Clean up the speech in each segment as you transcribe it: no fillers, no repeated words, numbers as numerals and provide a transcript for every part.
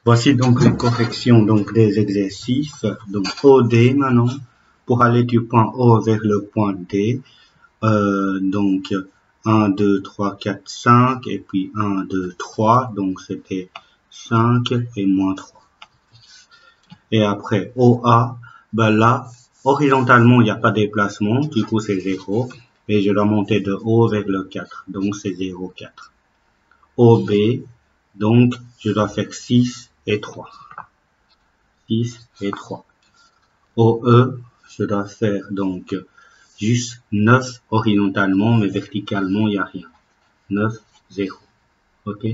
Voici donc les corrections donc des exercices. Donc OD maintenant, pour aller du point O vers le point D. Donc 1, 2, 3, 4, 5 et puis 1, 2, 3. Donc c'était 5 et moins 3. Et après OA, ben là, horizontalement, il n'y a pas de déplacement, du coup c'est 0. Et je dois monter de O vers le 4, donc c'est 0, 4. OB, donc je dois faire 6 et 3. 6 et 3. OE, je dois faire donc juste 9 horizontalement, mais verticalement, il n'y a rien. 9, 0. Ok.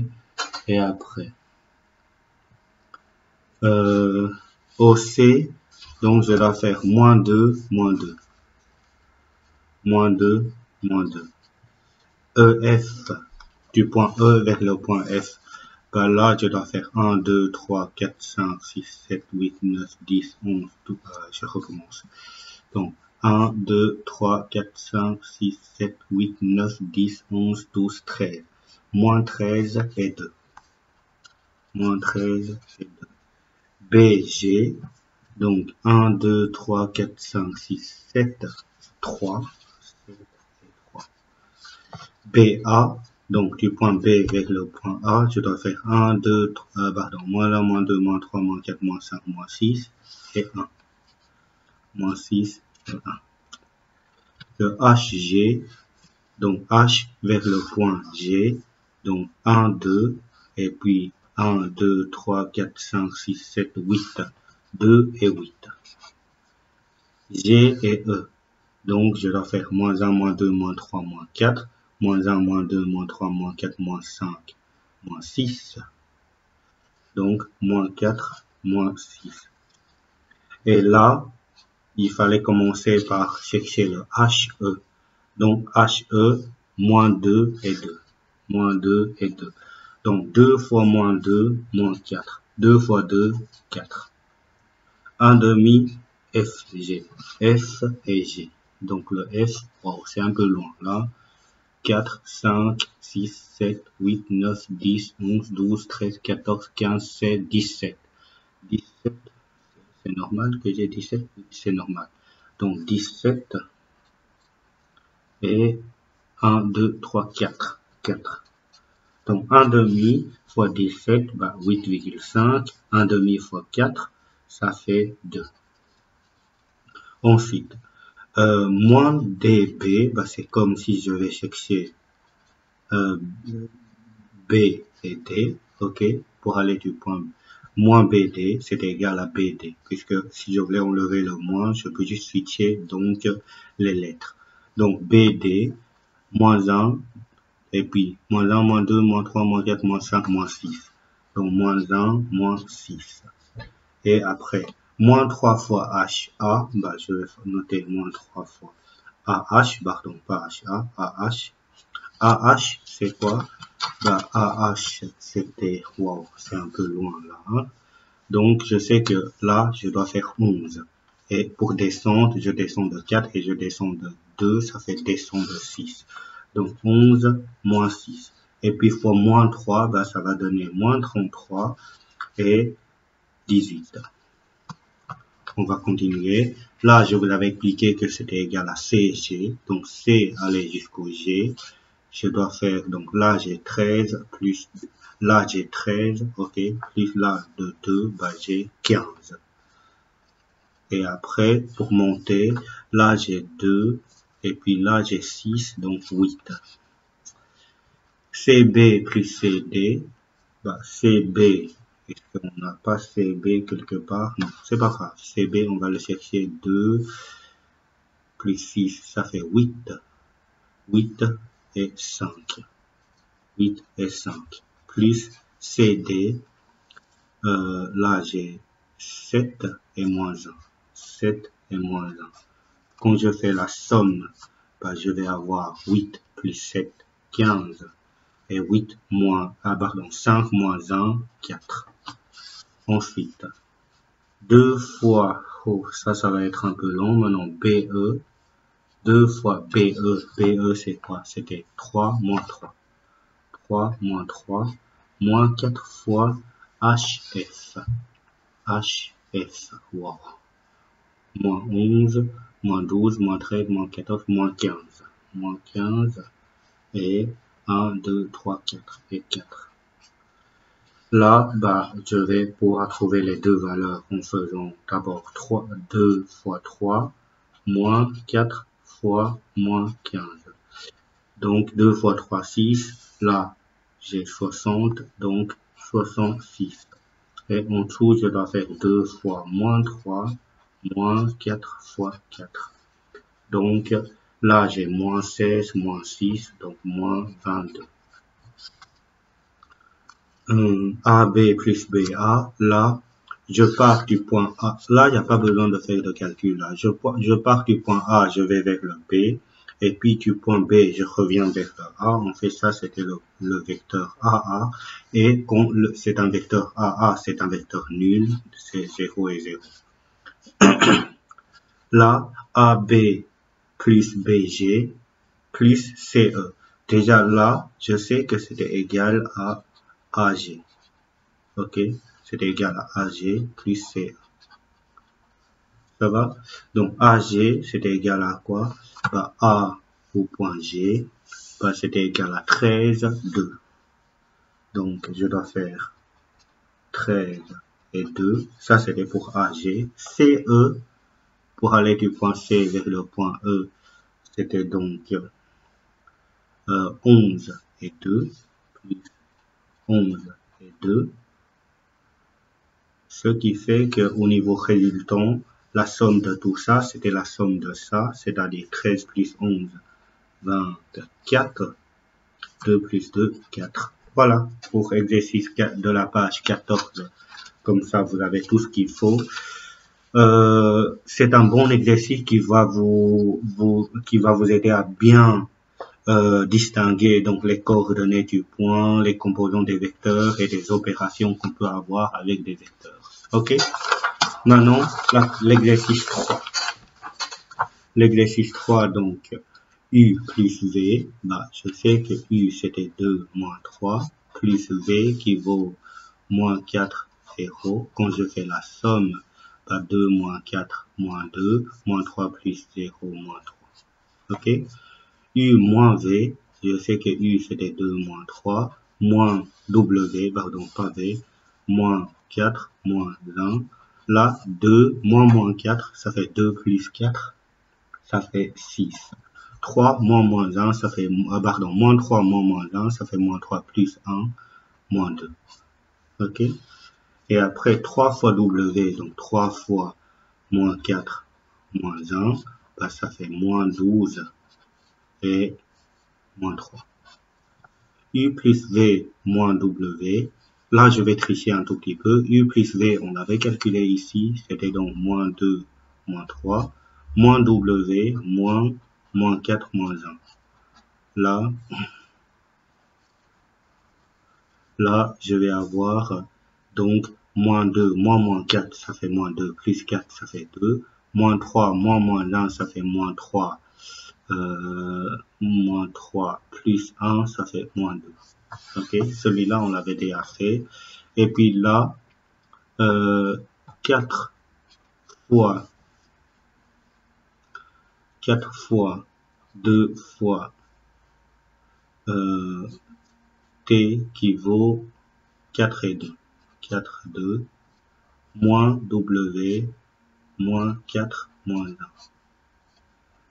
Et après, OC, donc je dois faire moins 2, moins 2. Moins 2, moins 2. EF, du point E vers le point F. Ben là, je dois faire 1, 2, 3, 4, 5, 6, 7, 8, 9, 10, 11, tout, je recommence. Donc, 1, 2, 3, 4, 5, 6, 7, 8, 9, 10, 11, 12, 13. Moins 13 et 2. Moins 13 et 2. BG, donc 1, 2, 3, 4, 5, 6, 7, 3. 7 et 3. BA, donc du point B vers le point A, je dois faire 1, 2, 3, moins 1, moins 2, moins 3, moins 4, moins 5, moins 6 et 1. Moins 6 et 1. Le HG, donc H vers le point G, donc 1, 2, et puis 1, 2, 3, 4, 5, 6, 7, 8, 2 et 8. G et E, donc je dois faire moins 1, moins 2, moins 3, moins 4, moins 1, moins 2, moins 3, moins 4, moins 5, moins 6, donc moins 4, moins 6. Et là, il fallait commencer par chercher le HE, donc HE, moins 2 et 2. Moins 2 et 2. Donc 2 fois moins 2, moins 4. 2 fois 2, 4. 1 demi, FG. F et G. Donc le F, wow, c'est un peu loin là. 4, 5, 6, 7, 8, 9, 10, 11, 12, 13, 14, 15, 16, 17. 17, c'est normal que j'ai 17? C'est normal. Donc 17 et 1, 2, 3, 4. 4. Donc 1 demi fois 17, bah 8,5. 1 demi fois 4, ça fait 2. Ensuite, moins dB, bah c'est comme si je vais chercher B et D, ok, pour aller du point moins BD, c'est égal à BD, puisque si je voulais enlever le moins, je peux juste switcher donc les lettres. Donc BD, moins 1, et puis, moins 1, moins 2, moins 3, moins 4, moins 5, moins 6. Donc, moins 1, moins 6. Et après, moins 3 fois HA, bah, je vais noter moins 3 fois AH, pardon, pas HA, AH. AH, c'est quoi? Bah, AH, c'était, wow, c'est un peu loin là. Hein? Donc, je sais que là, je dois faire 11. Et pour descendre, je descends de 4 et je descends de 2, ça fait descendre de 6. Donc 11 moins 6. Et puis fois moins 3, bah, ça va donner moins 33 et 18. On va continuer. Là, je vous avais expliqué que c'était égal à CG. Donc C aller jusqu'au G. Je dois faire, donc là j'ai 13 plus, là j'ai 13, ok, plus là de 2, bah j'ai 15. Et après, pour monter, là j'ai 2, et puis là j'ai 6, donc 8. CB plus CD, bah CB, est-ce qu'on n'a pas CB quelque part? Non, c'est pas grave. CB, on va le chercher 2 plus 6, ça fait 8. 8 et 5. 8 et 5. Plus CD, là j'ai 7 et moins 1. 7 et moins 1. Quand je fais la somme, bah, je vais avoir 8 plus 7, 15. Et 8 moins, 5 moins 1, 4. Ensuite, 2 fois, oh, ça va être un peu long, maintenant BE, 2 fois BE, BE c'est quoi? C'était 3 moins 3. 3 moins 3, moins 4 fois HF. HF. Wow. Moins 11, moins 12, moins 13, moins 14, moins 15. Moins 15 et 1, 2, 3, 4 et 4. Là, bah, je vais pouvoir trouver les deux valeurs en faisant d'abord 2 fois 3, moins 4 fois moins 15. Donc 2 fois 3, 6. Là, j'ai 60, donc 66. Et en dessous, je dois faire 2 fois moins 3, moins 4 fois 4. Donc là, j'ai moins 16, moins 6, donc moins 22. AB plus BA, là, je pars du point A. Là, il n'y a pas besoin de faire de calcul. Là. Je pars du point A, je vais vers le B. Et puis du point B, je reviens vers le A. En fait, ça, c'était le vecteur AA. Et c'est un vecteur AA, c'est un vecteur nul. C'est 0 et 0. Là, AB plus BG plus CE. Déjà là, je sais que c'était égal à AG. Ok, c'est égal à AG plus CE. Ça va? Donc AG, c'était égal à quoi? Bah, A au point G, bah, c'était égal à 13, 2. Donc je dois faire 13 et 2. Ça, c'était pour AG. CE, pour aller du point C vers le point E, c'était donc 11 et 2, plus 11 et 2. Ce qui fait qu'au niveau résultant, la somme de tout ça, c'était la somme de ça, c'est-à-dire 13 plus 11, 24, 2 plus 2, 4. Voilà, pour exercice de la page 14. Comme ça, vous avez tout ce qu'il faut. C'est un bon exercice qui va vous aider à bien distinguer donc les coordonnées du point, les composants des vecteurs et des opérations qu'on peut avoir avec des vecteurs. Ok? Maintenant, l'exercice 3. L'exercice 3, donc, U plus V, bah, je sais que U c'était 2 moins 3, plus V qui vaut moins 4, 0. Quand je fais la somme, bah, 2 moins 4, moins 2, moins 3 plus 0, moins 3. Ok? U moins V, je sais que U c'était 2 moins 3, moins W, pardon, pas V, moins 4, moins 1. Là, 2 moins 4, ça fait 2 plus 4, ça fait 6. 3 moins 1, ça fait, pardon, moins 3 moins 1, ça fait moins 3 plus 1, moins 2. Ok? Et après, 3 fois W, donc 3 fois moins 4, moins 1, bah, ça fait moins 12 et moins 3. U plus V moins W. Là, je vais tricher un tout petit peu. U plus V, on l'avait calculé ici. C'était donc moins 2, moins 3. Moins W, moins 4, moins 1. Là, je vais avoir donc moins 2, moins 4, ça fait moins 2. Plus 4, ça fait 2. Moins 3, moins 1, ça fait moins 3. Moins 3 plus 1, ça fait moins 2. Ok, celui-là, on l'avait déjà fait. Et puis là, 4 fois 2 fois T qui vaut 4 et 2. 4, 2, moins W, moins 4, moins 1.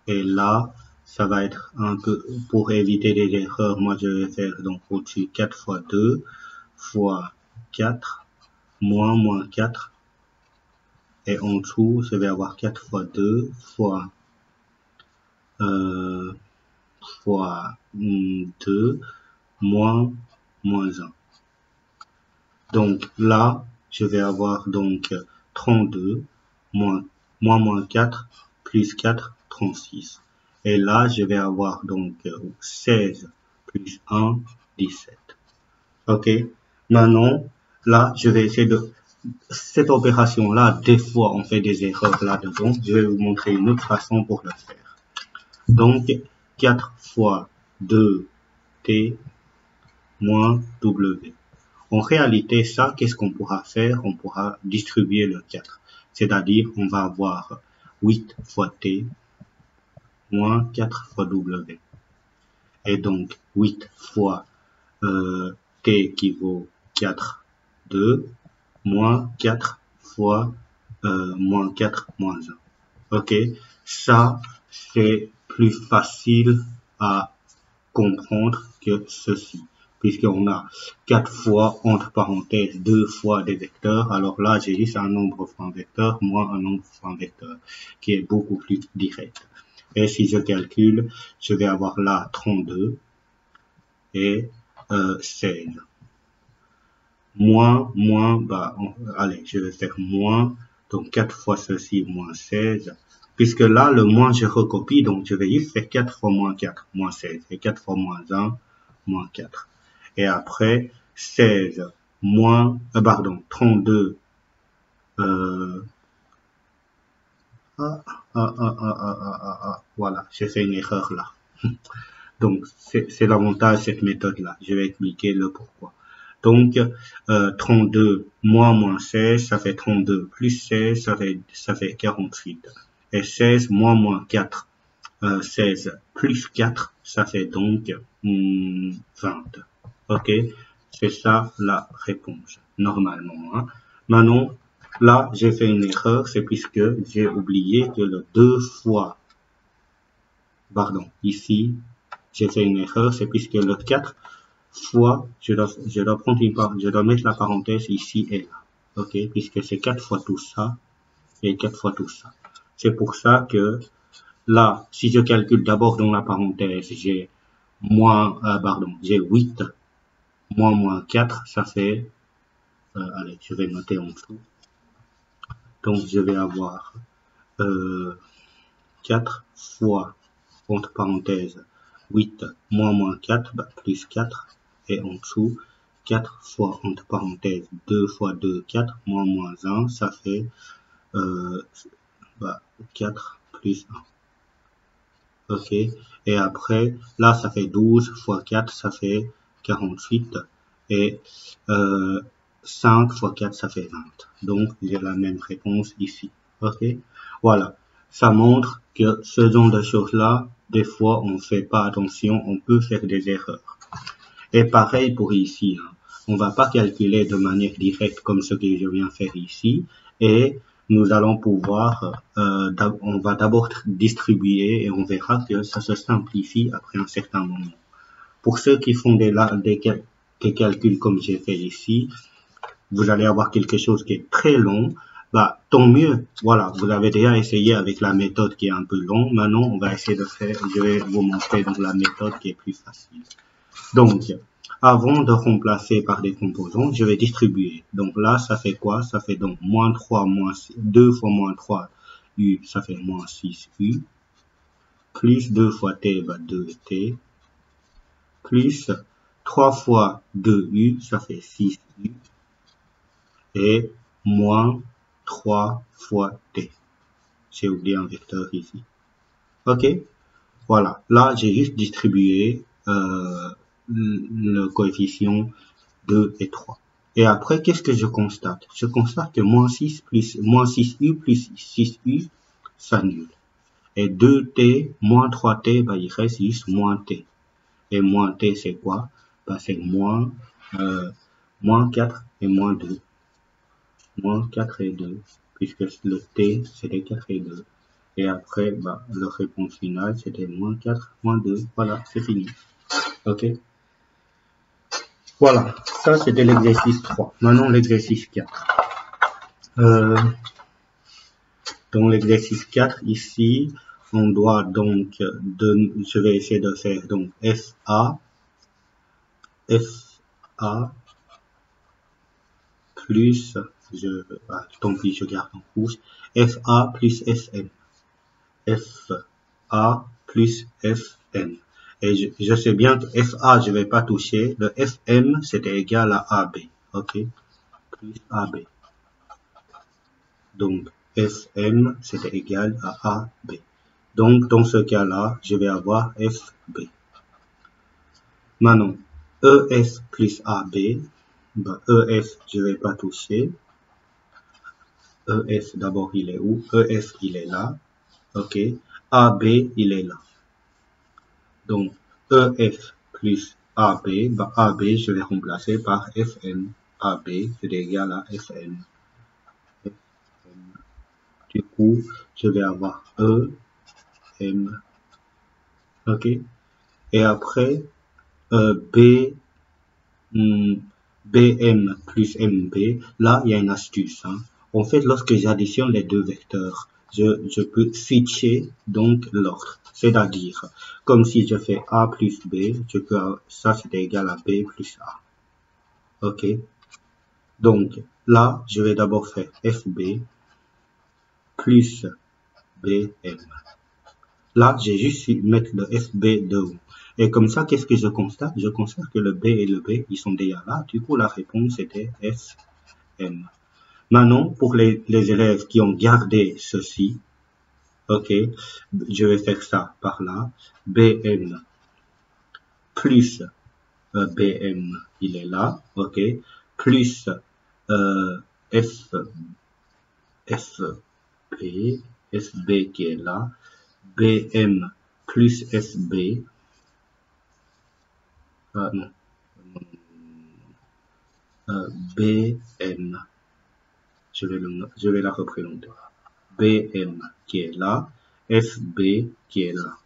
Et là, ça va être un peu, pour éviter des erreurs, moi je vais faire donc au-dessus 4 fois 2 fois 4, moins 4. Et en dessous, je vais avoir 4 fois 2 fois 2 moins 1. Donc là, je vais avoir donc 32 moins 4 plus 4, 36. Et là, je vais avoir donc 16 plus 1, 17. Ok. Maintenant, là, je vais essayer de... Cette opération-là, des fois, on fait des erreurs là-dedans. Je vais vous montrer une autre façon pour le faire. Donc, 4 fois 2T moins W. en réalité, ça, qu'est-ce qu'on pourra faire? On pourra distribuer le 4. C'est-à-dire, on va avoir 8 fois t moins 4 fois w. Et donc, 8 fois t qui vaut 4, 2, moins 4 fois moins 4 moins 1. Ok, ça, c'est plus facile à comprendre que ceci, puisqu'on a 4 fois, entre parenthèses, 2 fois des vecteurs. Alors là, j'ai juste un nombre fois un vecteur moins un nombre fois un vecteur, qui est beaucoup plus direct. Et si je calcule, je vais avoir là 32 et 16. Moins, allez, je vais faire moins, donc 4 fois ceci, moins 16. Puisque là, le moins, je recopie, donc je vais juste faire 4 fois moins 4, moins 16. Et 4 fois moins 1, moins 4. Et après, 16 moins, 32. Voilà, j'ai fait une erreur là. Donc, c'est l'avantage de cette méthode-là. Je vais expliquer le pourquoi. Donc, 32 moins 16, ça fait 32 plus 16, ça fait 48. Et 16 moins 4, 16 plus 4, ça fait donc 20. Ok, c'est ça la réponse, normalement. Hein. Maintenant, là, j'ai fait une erreur, c'est puisque j'ai oublié que le 2 fois, ici, j'ai fait une erreur, c'est puisque le 4 fois, je dois prendre je dois mettre la parenthèse ici et là. Ok, puisque c'est 4 fois tout ça et 4 fois tout ça. C'est pour ça que là, si je calcule d'abord dans la parenthèse, j'ai j'ai 8 moins 4, ça fait, allez, je vais noter en dessous. Donc, je vais avoir 4 fois, entre parenthèses, 8 moins 4, plus 4, et en dessous, 4 fois, entre parenthèses, 2 fois 2, 4, moins 1, ça fait 4 plus 1. Ok, et après, là, ça fait 12 fois 4, ça fait 48, et 5 fois 4, ça fait 20. Donc, j'ai la même réponse ici. Ok, voilà. Ça montre que ce genre de choses-là, des fois, on ne fait pas attention, on peut faire des erreurs. Et pareil pour ici. Hein. On va pas calculer de manière directe comme ce que je viens faire ici. Et nous allons pouvoir, on va d'abord distribuer et on verra que ça se simplifie après un certain moment. Pour ceux qui font des calculs comme j'ai fait ici, vous allez avoir quelque chose qui est très long. Tant mieux. Voilà, vous avez déjà essayé avec la méthode qui est un peu longue. Maintenant, on va essayer de faire, je vais vous montrer donc la méthode qui est plus facile. Donc, avant de remplacer par des composants, je vais distribuer. Donc là, ça fait quoi? Ça fait donc moins 3, 2 fois moins 3, U, ça fait moins 6U. Plus 2 fois T, 2T. Plus 3 fois 2U, ça fait 6U. Et moins 3 fois T. J'ai oublié un vecteur ici. Ok? Voilà. Là, j'ai juste distribué le coefficient 2 et 3. Et après, qu'est-ce que je constate? Je constate que moins 6u plus 6u s'annule. Et 2t moins 3t, il reste juste moins t. Et moins t, c'est quoi? C'est moins 4 et moins 2. Moins 4 et 2. Puisque le t, c'était 4 et 2. Et après, le réponse finale, c'était moins 4, moins 2. Voilà, c'est fini. Ok? Voilà, ça c'était l'exercice 3. Maintenant l'exercice 4. Dans l'exercice 4, ici, on doit donc, je vais essayer de faire donc FA plus, tant pis, je garde en rouge, FA plus FN. FA plus FN. Et je sais bien que FA, je vais pas toucher. Le FM, c'était égal à AB. Ok? Plus AB. Donc, FM, c'était égal à AB. Donc, dans ce cas-là, je vais avoir FB. Maintenant, EF plus AB, bah, ES, je vais pas toucher. ES, d'abord, il est où? ES, il est là. OK. AB, il est là. Donc, EF plus AB, bah, AB, je vais remplacer par FN. AB, c'est égal à FN. Du coup, je vais avoir E, M. OK. Et après, B, BM plus MB, là, il y a une astuce. Hein. En fait, lorsque j'additionne les deux vecteurs, je peux switcher donc l'ordre. C'est-à-dire, comme si je fais A plus B, je peux, ça c'est égal à B plus A. OK? Donc, là, je vais d'abord faire FB plus BM. Là, j'ai juste mettre le FB devant. Et comme ça, qu'est-ce que je constate? Je constate que le B et le B, ils sont déjà là. Du coup, la réponse était FM. Maintenant, pour les élèves qui ont gardé ceci, ok, je vais faire ça par là. BM plus BM, il est là, ok, plus F, FB, FB qui est là, BM plus FB, non, BM, je vais la représenter. BM qui est là, FB qui est là.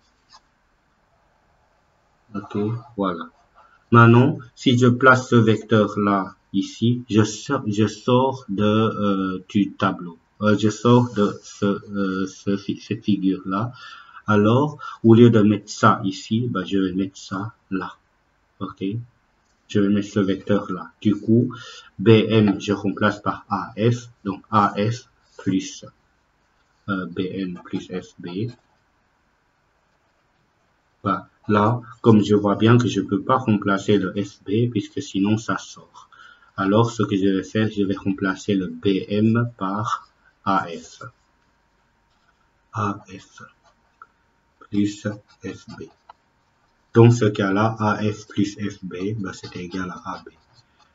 Ok, voilà. Maintenant, si je place ce vecteur-là ici, je sors du tableau. Je sors de cette figure-là. Alors, au lieu de mettre ça ici, bah, je vais mettre ça là. Ok, je vais mettre ce vecteur-là. Du coup, BM, je remplace par AF. Donc, AF plus BM plus FB. Bah, là, comme je vois bien que je peux pas remplacer le FB puisque sinon ça sort. Alors, ce que je vais faire, je vais remplacer le BM par AF. AF plus FB. Dans ce cas-là, AF plus FB, bah, c'est égal à AB.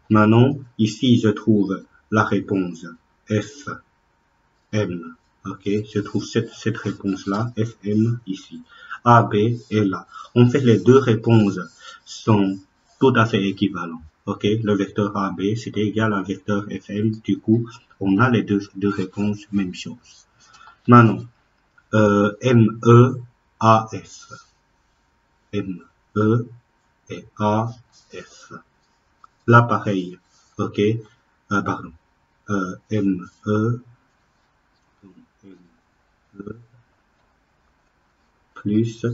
Maintenant, ici, je trouve la réponse FM. Ok, je trouve cette réponse-là, FM, ici. AB est là. En fait, les deux réponses sont tout à fait équivalentes. Ok, le vecteur AB, c'est égal à vecteur FM. Du coup, on a les deux réponses, même chose. Maintenant, ME, AF. ME et AF. Là, pareil. Ok, pardon. ME plus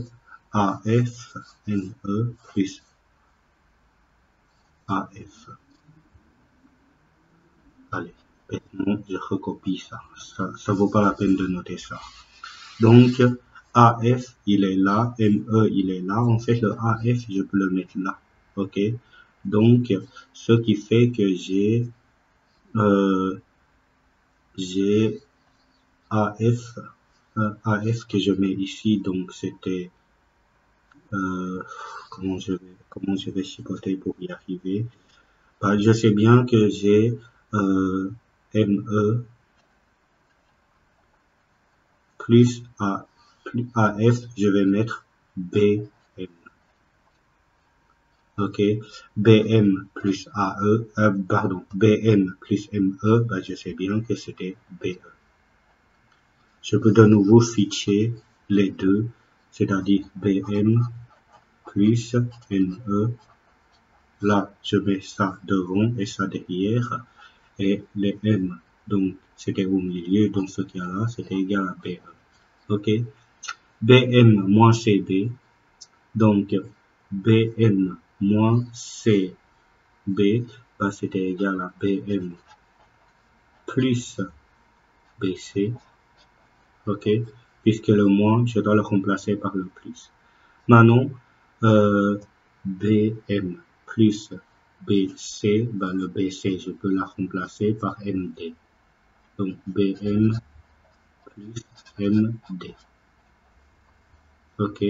AF, NE plus AF. Allez, maintenant je recopie ça. Ça vaut pas la peine de noter ça. Donc, AF, il est là, ME, il est là. En fait, le AF, je peux le mettre là. Ok? Donc, ce qui fait que j'ai AF, AF que je mets ici. Donc, c'était comment je vais chipoter pour y arriver. Bah, je sais bien que j'ai ME plus AF, je vais mettre BM. Ok, BM plus AE, pardon, BM plus ME, bah, je sais bien que c'était BE. Je peux de nouveau switcher les deux, c'est-à-dire BM plus ME. Là, je mets ça devant et ça derrière. Et les M, donc c'était au milieu, donc ce cas-là, c'était égal à BE. Ok? BM moins CB, donc BM moins CB, bah, c'était égal à BM plus BC. Ok? Puisque le moins, je dois le remplacer par le plus. Maintenant, BM plus BC, bah, le BC, je peux la remplacer par MD. Donc, BM plus MD. Ok.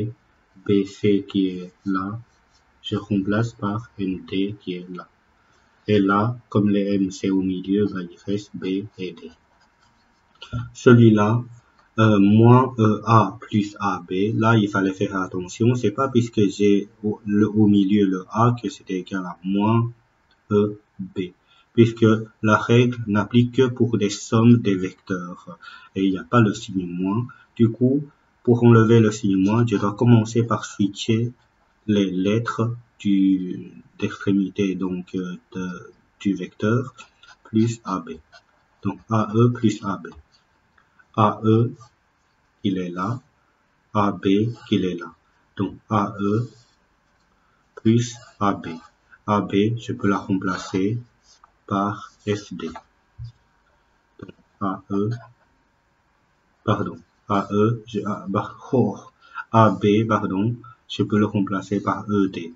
BC qui est là, je remplace par MD qui est là. Et là, comme les M c'est au milieu, bah, il reste B et D. Celui-là, moins A plus AB, là, il fallait faire attention. C'est pas puisque j'ai au milieu le A que c'était égal à moins EB, puisque la règle n'applique que pour des sommes des vecteurs et il n'y a pas le signe moins. Du coup, pour enlever le signe moins, je dois commencer par switcher les lettres d'extrémité donc du vecteur plus AB. Donc AE plus AB. AE, il est là. AB, il est là. Donc AE plus AB. AB, je peux la remplacer par SD. Donc AE, pardon, AE, AB, pardon, je peux le remplacer par ED,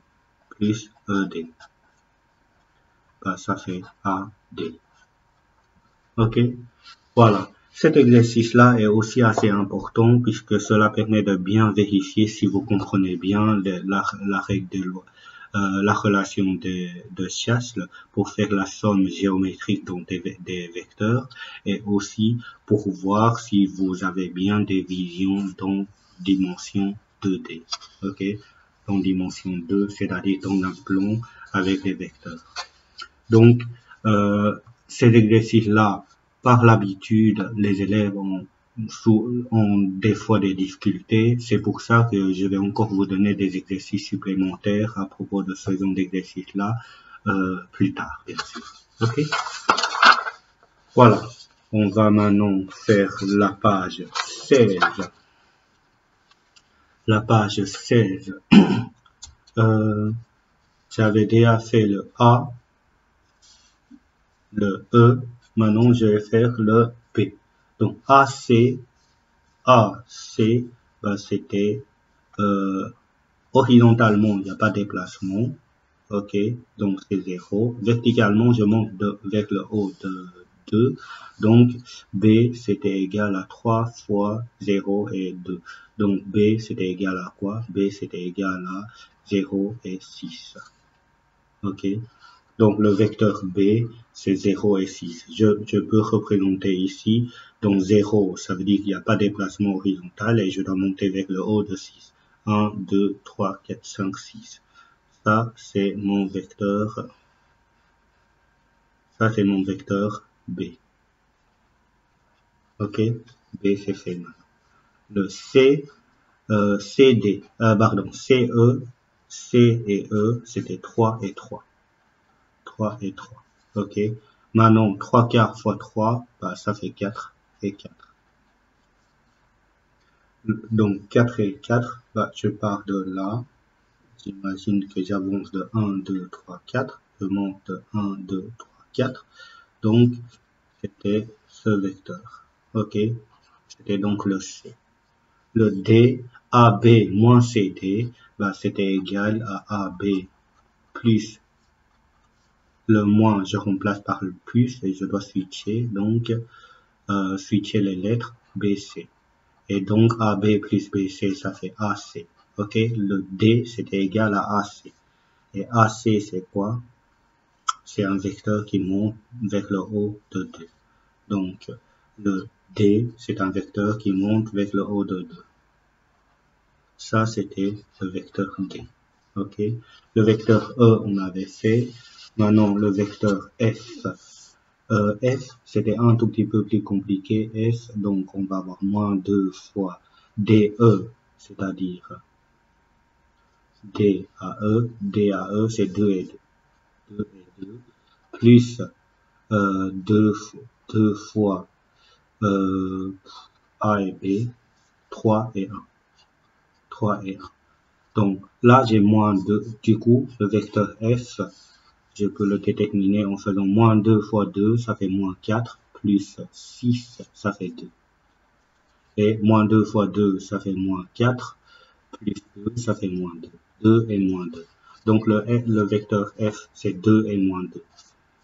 plus ED. Bah, ça fait AD. Ok, voilà. Cet exercice-là est aussi assez important puisque cela permet de bien vérifier si vous comprenez bien la règle de loi. La relation de Chasles pour faire la somme géométrique donc des vecteurs et aussi pour voir si vous avez bien des visions dans dimension 2D. Ok, dans dimension 2, c'est-à-dire dans un plan avec des vecteurs. Donc, ces exercices-là, par l'habitude, les élèves ont des fois des difficultés. C'est pour ça que je vais encore vous donner des exercices supplémentaires à propos de ce genre d'exercices-là plus tard, bien sûr. Ok? Voilà. On va maintenant faire la page 16. La page 16. J'avais déjà fait le A, le E. Maintenant, je vais faire le P. Donc, AC, bah, c'était horizontalement, il n'y a pas de déplacement. Ok, donc c'est 0. Verticalement, je monte vers le haut de 2. Donc, B, c'était égal à 3 fois 0 et 2. Donc, B, c'était égal à quoi? B, c'était égal à 0 et 6. Ok, donc le vecteur B, c'est 0 et 6. Je peux représenter ici. Donc 0, ça veut dire qu'il n'y a pas de déplacement horizontal et je dois monter vers le haut de 6. 1, 2, 3, 4, 5, 6. Ça, c'est mon vecteur. Ça, c'est mon vecteur B. Ok, B, c'est fait maintenant. Le C, CD, pardon, CE, C et E, c'était 3 et 3. 3 et 3. Ok. Maintenant, 3 quarts fois 3, bah, ça fait 4 et 4. Donc, 4 et 4, bah, je pars de là. J'imagine que j'avance de 1, 2, 3, 4. Je monte de 1, 2, 3, 4. Donc, c'était ce vecteur. Ok. C'était donc le C. Le D, AB moins CD, bah, c'était égal à AB plus le moins, je remplace par le plus et je dois switcher. Donc, switcher les lettres BC. Et donc AB plus BC, ça fait AC. Ok, le D, c'était égal à AC. Et AC, c'est quoi? C'est un vecteur qui monte vers le haut de 2. Donc, le D, c'est un vecteur qui monte vers le haut de 2. Ça, c'était le vecteur D. Ok, le vecteur E, on avait fait. Maintenant, le vecteur F. F, c'était un tout petit peu plus compliqué. S, donc on va avoir moins 2 fois DE, c'est-à-dire D à E, c'est 2 et 2. 2 et 2, plus 2 fois A et B, 3 et 1. 3 et 1. Donc là, j'ai moins 2. Du coup, le vecteur F, je peux le déterminer en faisant moins 2 fois 2, ça fait moins 4, plus 6, ça fait 2. Et moins 2 fois 2, ça fait moins 4, plus 2, ça fait moins 2. 2 et moins 2. Donc le vecteur F, c'est 2 et moins 2.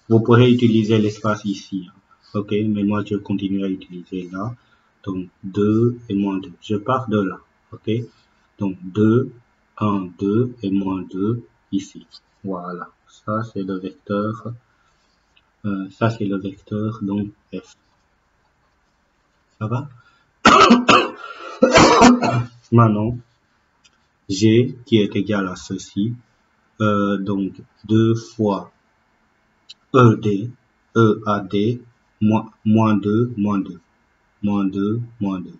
Vous pourrez utiliser l'espace ici. Ok, mais moi je continue à utiliser là. Donc 2 et moins 2. Je pars de là. Ok, donc 2, 1, 2 et moins 2 ici. Voilà, ça c'est le vecteur Ça, c'est le vecteur, donc F. Ça va? Maintenant, G qui est égal à ceci, donc 2 fois ED, EAD, moins 2, moins 2, moins 2, moins 2,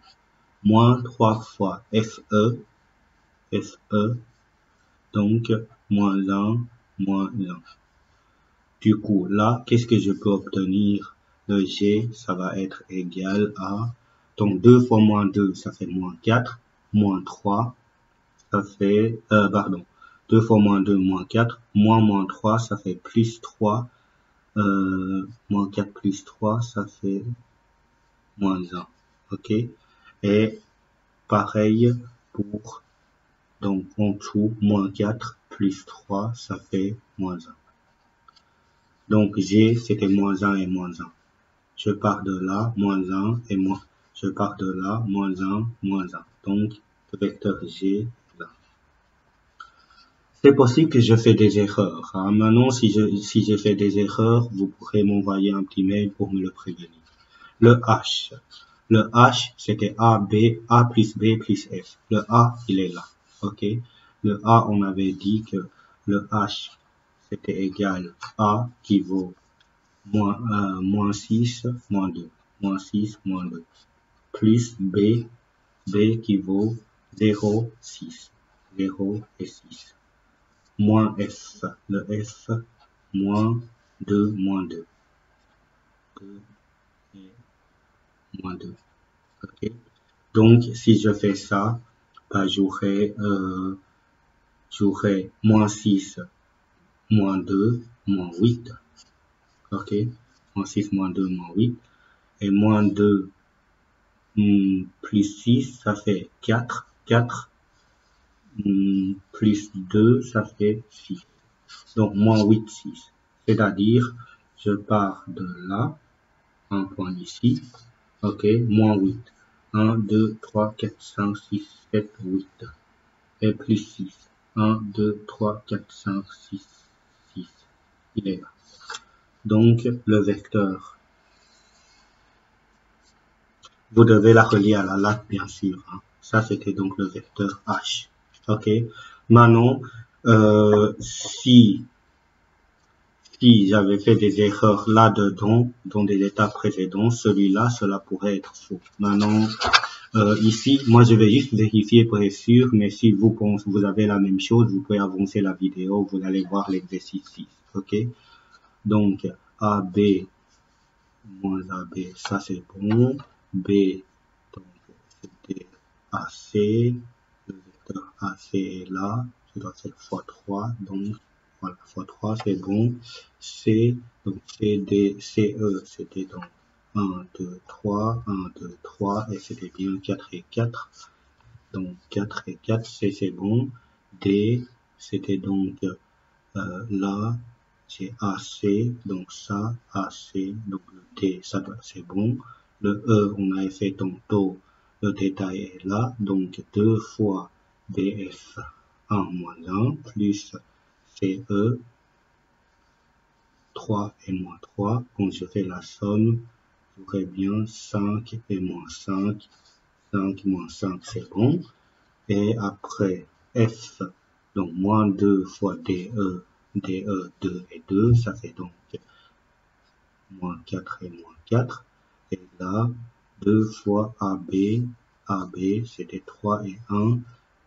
moins 3 fois FE, FE, donc moins 1, moins 1. Du coup, là, qu'est-ce que je peux obtenir? Le G, ça va être égal à, donc 2 fois moins 2, ça fait moins 4, moins 3, ça fait, pardon, 2 fois moins 2, moins 4, moins 3, ça fait plus 3, moins 4 plus 3, ça fait moins 1, ok? Et pareil pour, donc en tout, moins 4 plus 3, ça fait moins 1. Donc G, c'était moins 1 et moins 1. Je pars de là, moins 1 et moins. Je pars de là, moins 1, moins 1. Donc, le vecteur G, là. C'est possible que je fais des erreurs. Hein. Maintenant, si j'ai fait des erreurs, vous pourrez m'envoyer un petit mail pour me le prévenir. Le H. Le H, c'était A plus B plus F. Le A, il est là. OK? Le A, on avait dit que le H, c'était égal A qui vaut moins 6, moins 2. Moins 6, moins 2. Plus B, B qui vaut 0, 6. 0 et 6. Moins F. Le F, moins 2, moins 2. 2 et moins 2. OK? Donc, si je fais ça, bah, j'aurai moins 6, moins 2, moins 8. OK? Moins 6, moins 2, moins 8. Et moins 2 plus 6, ça fait 4. 4 plus 2, ça fait 6. Donc, moins 8, 6. C'est-à-dire, je pars de là, un point ici. OK? Moins 8. 1, 2, 3, 4, 5, 6, 7, 8. Et plus 6. 1, 2, 3, 4, 5, 6, 6. Il est là. Donc, le vecteur, vous devez la relier à la latte, bien sûr. Hein. Ça, c'était donc le vecteur H. OK? Maintenant, si j'avais fait des erreurs là-dedans, dans des étapes précédentes, celui-là, cela pourrait être faux. Maintenant, ici, moi, je vais juste vérifier pour être sûr, mais si vous pensez, vous avez la même chose, vous pouvez avancer la vidéo, vous allez voir l'exercice 6. OK? Donc, AB moins AB, ça c'est bon. B, donc, c'était AC. Le vecteur AC est là. Je dois faire x3. Donc, voilà, x3, c'est bon. C, donc CD, CE, c'était donc 1, 2, 3, 1, 2, 3, et c'était bien 4 et 4. Donc, 4 et 4, c'est bon. D, c'était donc là, c'est AC, donc ça, AC, donc le D, ça c'est bon. Le E, on a fait tantôt, le détail est là, donc 2 fois BF 1 moins 1 plus CE 3 et moins 3. Quand je fais la somme, j'aurai bien 5 et moins 5. 5 moins 5, c'est bon. Et après F, donc moins 2 fois DE, DE 2 et 2, ça fait donc moins 4 et moins 4. Et là, 2 fois AB, AB c'était 3 et 1.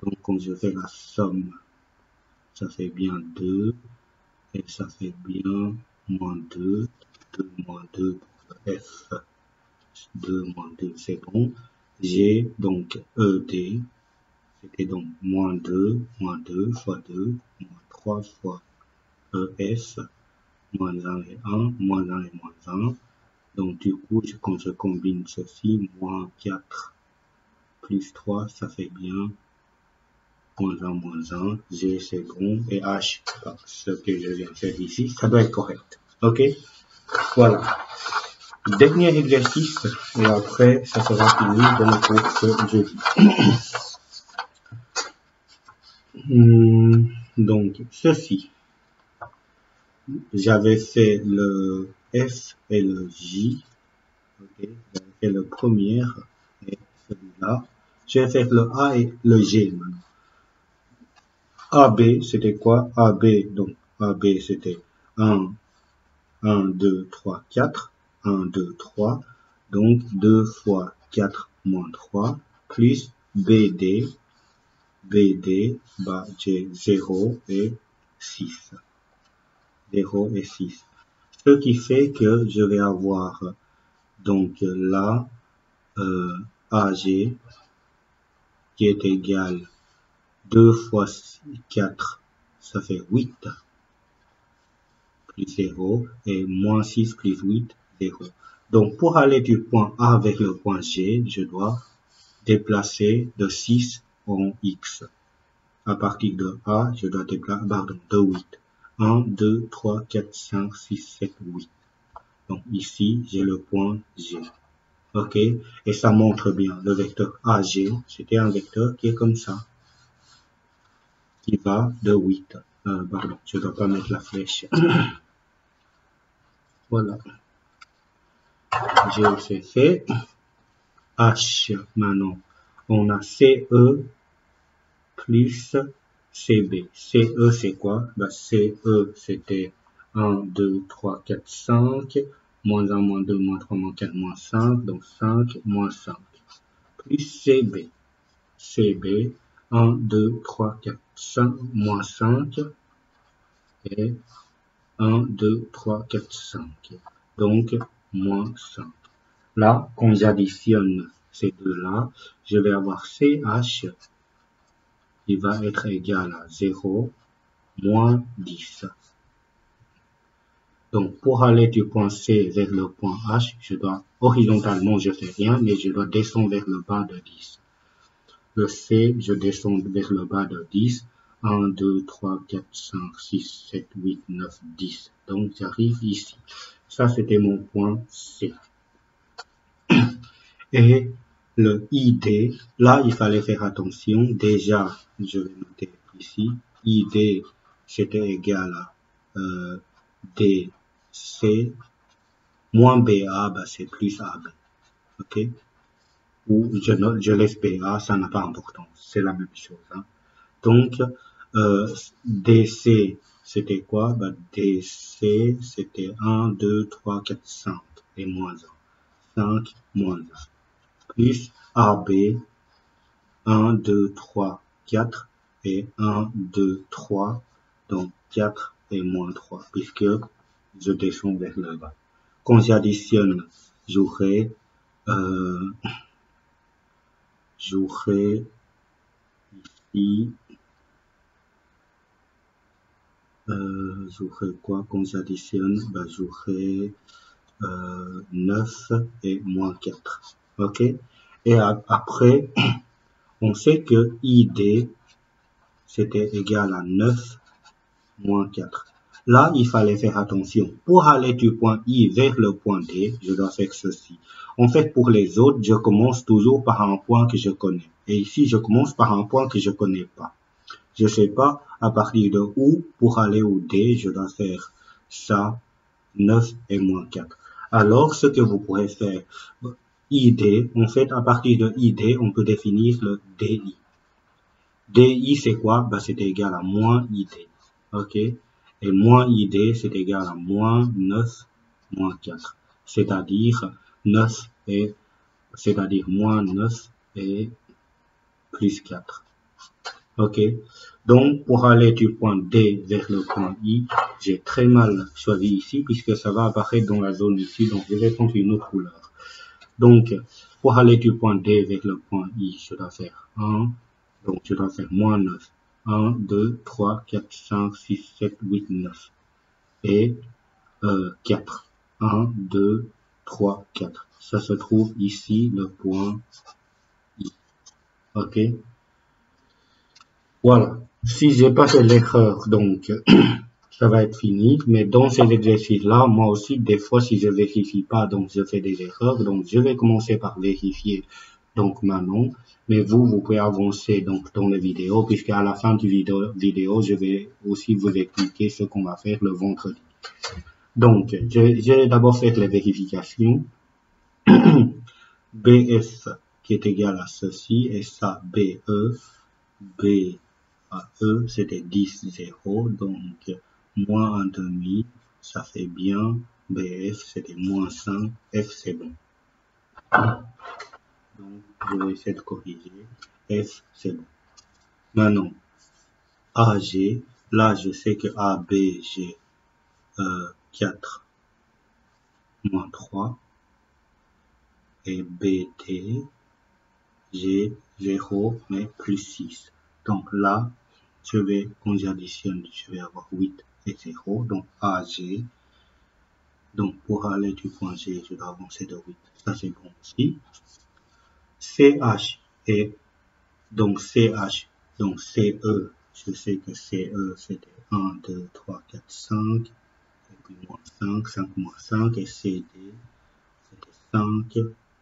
Donc quand je fais la somme, ça fait bien 2. Et ça fait bien moins 2. 2 moins 2 pour le F. 2 moins 2, c'est bon. G, donc ED, c'était donc moins 2 fois 2, moins 3 fois EF, moins 1 et 1, moins 1 et moins 1. Donc du coup, quand je combine ceci, moins 4 plus 3, ça fait bien moins 1, G c'est bon, et H, ce que je viens de faire ici, ça doit être correct. OK? Voilà. Dernier exercice, et après, ça sera fini de notre cours ce jeudi. Donc, ceci. J'avais fait F et le J. Ok, j'avais fait le premier et celui-là. Je vais faire le A et le G maintenant. AB, c'était quoi? AB, donc AB, c'était 1, 2, 3, 4. 1, 2, 3. Donc 2 fois 4 moins 3, plus BD. BD, bah, j'ai 0 et 6. 0 et 6. Ce qui fait que je vais avoir donc là AG qui est égal 2 fois 4, ça fait 8, plus 0, et moins 6 plus 8, 0. Donc pour aller du point A vers le point G, je dois déplacer de 6 en X. À partir de A, je dois déplacer, pardon, de 8. 1, 2, 3, 4, 5, 6, 7, 8. Donc ici, j'ai le point G. Ok, et ça montre bien le vecteur AG, c'était un vecteur qui est comme ça, qui va de 8. Pardon, je ne dois pas mettre la flèche. Voilà, j'ai fait. H, maintenant, on a CE plus CB. CE, c'est quoi? Bah, CE, c'était 1, 2, 3, 4, 5, moins 1, moins 2, moins 3, moins 4, moins 5, donc 5, moins 5, plus CB. CB, 1, 2, 3, 4, 5, moins 5, et 1, 2, 3, 4, 5. Donc, moins 5. Là, quand j'additionne ces deux-là, je vais avoir CH qui va être égal à 0, moins 10. Donc, pour aller du point C vers le point H, je dois, horizontalement, je fais rien, mais je dois descendre vers le bas de 10. Le C, je descends vers le bas de 10. 1, 2, 3, 4, 5, 6, 7, 8, 9, 10. Donc, j'arrive ici. Ça, c'était mon point C. Et le ID, là, il fallait faire attention. Déjà, je vais noter ici. ID, c'était égal à DC moins BA, bah, c'est plus AB. OK? Ou je laisse BA, ça n'a pas d'importance. C'est la même chose. Hein. Donc, DC, c'était quoi? Bah, DC, c'était 1, 2, 3, 4, 5 et moins 1. 5, moins 1. Plus AB, 1, 2, 3, 4 et 1, 2, 3, donc 4 et moins 3, puisque je descends vers le bas. Quand j'additionne, j'aurai ici, j'aurai quoi quand j'additionne? Ben, j'aurai 9 et moins 4. Ok? Et après, on sait que ID, c'était égal à 9 moins 4. Là, il fallait faire attention. Pour aller du point I vers le point D, je dois faire ceci. En fait, pour les autres, je commence toujours par un point que je connais. Et ici, je commence par un point que je connais pas. Je sais pas à partir de où, pour aller au D, je dois faire ça, 9 et moins 4. Alors, ce que vous pourrez faire, ID, en fait, à partir de ID, on peut définir le DI. DI, c'est quoi? Ben, c'est égal à moins ID. OK? Et moins ID, c'est égal à moins 9, moins 4. C'est-à-dire 9 et, c'est-à-dire moins 9 et plus 4. OK? Donc, pour aller du point D vers le point I, j'ai très mal choisi ici, puisque ça va apparaître dans la zone ici, donc je vais prendre une autre couleur. Donc, pour aller du point D vers le point I, je dois faire 1, donc je dois faire moins 9. 1, 2, 3, 4, 5, 6, 7, 8, 9. Et 4. 1, 2, 3, 4. Ça se trouve ici, le point I. OK? Voilà. Si j'ai pas fait l'erreur, donc, ça va être fini. Mais dans ces exercices-là, moi aussi, des fois, si je vérifie pas, donc je fais des erreurs. Donc, je vais commencer par vérifier, donc, maintenant. Mais vous pouvez avancer, donc, dans les vidéos, puisqu'à la fin du vidéo, je vais aussi vous expliquer ce qu'on va faire le vendredi. Donc, j'ai d'abord fait les vérifications. BF qui est égal à ceci, et ça, BE, B à E, c'était 10, 0, donc moins un demi, ça fait bien, BF, c'était moins 5, F, c'est bon. Donc, je vais essayer de corriger, F, c'est bon. Maintenant, AG, là, je sais que AB, j'ai 4 moins 3, et BT, j'ai 0, mais plus 6. Donc là, quand j'additionne, je vais avoir 8 et 0. Donc AG. Donc pour aller du point G, je dois avancer de 8. Ça c'est bon aussi. CH et donc CH. Donc CE, je sais que CE c'était 1, 2, 3, 4, 5. Et puis moins 5, 5 moins 5. Et CD, c'était 5,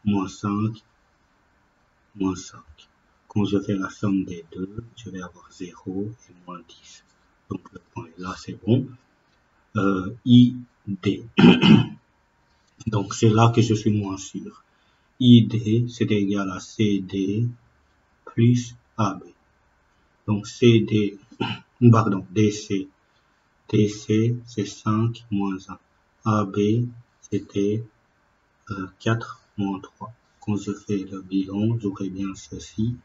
moins 5, moins 5. Quand je fais la somme des deux, je vais avoir 0 et moins 10. Donc le point est là, c'est bon. ID. Donc c'est là que je suis moins sûr. ID, c'est égal à CD plus AB. Donc CD, pardon, DC. DC, c'est 5 moins 1. AB, c'était 4 moins 3. Quand je fais le bilan, j'aurai bien ceci.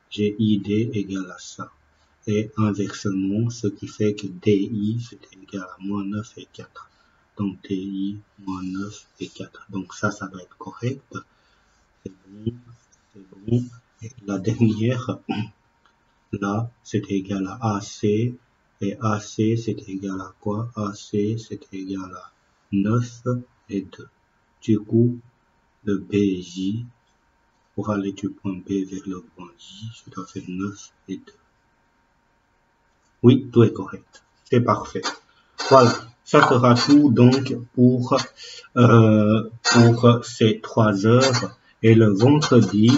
J'ai ID égal à ça. Et inversement, ce qui fait que DI, c'est égal à moins 9 et 4. Donc DI, moins 9 et 4. Donc ça doit être correct. C'est bon, c'est bon. Et la dernière, là, c'est égal à AC. Et AC, c'est égal à quoi? AC, c'est égal à 9 et 2. Du coup, le BJ, pour aller du point B vers le point J, je dois faire 9 et 2. Oui, tout est correct. C'est parfait. Voilà, ça sera tout donc pour ces 3 heures. Et le vendredi,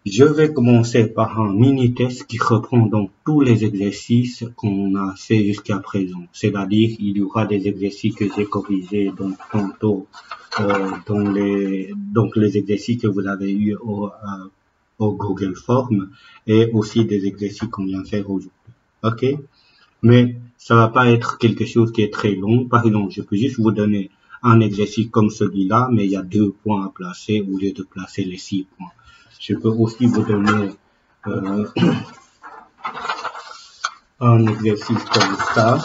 je vais commencer par un mini-test qui reprend donc tous les exercices qu'on a fait jusqu'à présent. C'est-à-dire, il y aura des exercices que j'ai corrigés donc tantôt donc les exercices que vous avez eu au Google Form et aussi des exercices qu'on vient faire aujourd'hui. Ok? Mais ça va pas être quelque chose qui est très long. Par exemple, je peux juste vous donner un exercice comme celui-là, mais il y a 2 points à placer au lieu de placer les 6 points. Je peux aussi vous donner un exercice comme ça.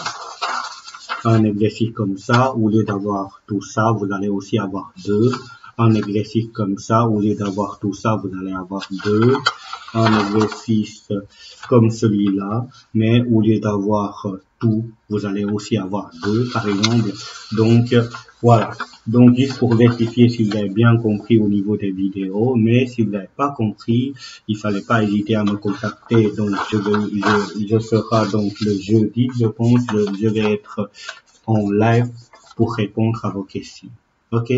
Un exercice comme ça, au lieu d'avoir tout ça, vous allez aussi avoir 2. Un exercice comme ça, au lieu d'avoir tout ça, vous allez avoir 2. Un exercice comme celui-là, mais au lieu d'avoir tout, vous allez aussi avoir 2, par exemple. Donc, voilà. Donc, juste pour vérifier si vous avez bien compris au niveau des vidéos, mais si vous n'avez pas compris, il fallait pas hésiter à me contacter. Donc, je serai donc le jeudi, je pense, je vais être en live pour répondre à vos questions. OK?